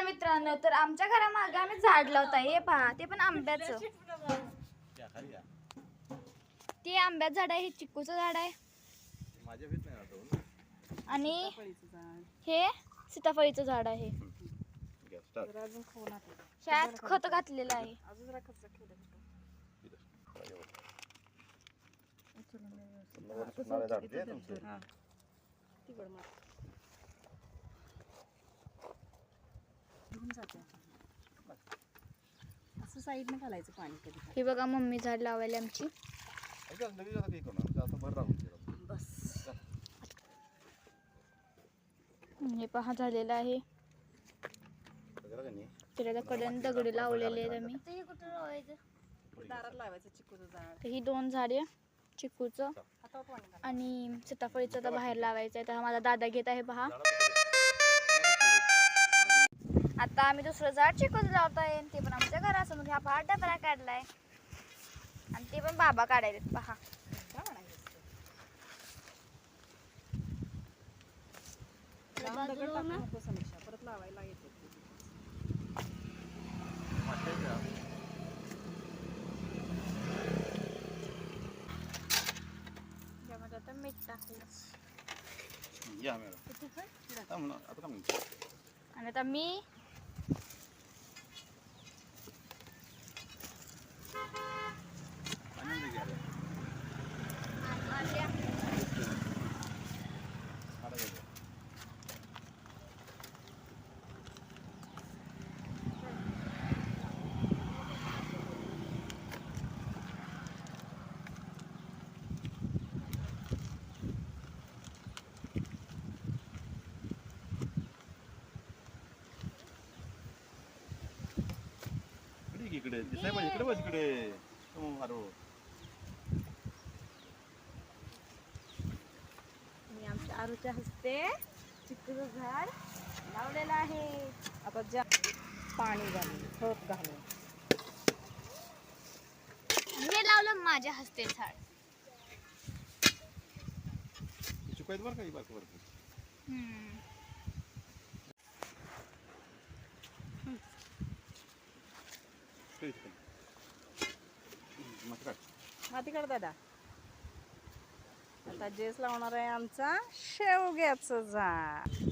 मित्रांनो, तर आमच्या घरामागे आम्ही झाड लावताय. हे पहा, ते पण आंब्याचं. ते आंब्याचं झाड आहे, हे चिक्कूचं झाड आहे आणि हे सीताफळीचं झाड आहे. ह्यात खत घातलेलं आहे. असं साईडने घालायचं पाणी कधी. हे बघा मम्मी झाड लावायला आमची. बस हे पहा झालेलं आहे. त्याला कडेने दगड लावलेले आहेत आम्ही. दारात लावायचं चिकूचं झाड. ही 2 झाडे, चिकूचं आणि सीताफळीचं तर बाहेर लावायचं आहे. तर माझा दादा घेत आहे पहा. आता आम्ही दुसरं झाड चिकूचं लावतोय. ते पण आमच्या घरासमोर. हा पहा डबरा काढलाय आणि ते पण बाबा काढायलेत पहा. परत लावायला येते. त्यामध्ये आता मीठ टाकायचं आणि आता मी इकडे दिसाय पाहिजे. इकडे बस इकडे. आमच्या आरूच्या हस्ते चिकूचं झाड लावलेलं आहे. आता ज्या पाणी घालून खत घालून हे लावलं माझ्या हस्ते झाड. चुकायचं बरं काही बारक बरं. माती काढ दादा. आता जेस लावणार आहे आमचा शेवग्याचं झाड.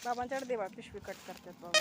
बाबांच्याकडे देवा पिशवी कट करतात बाबा.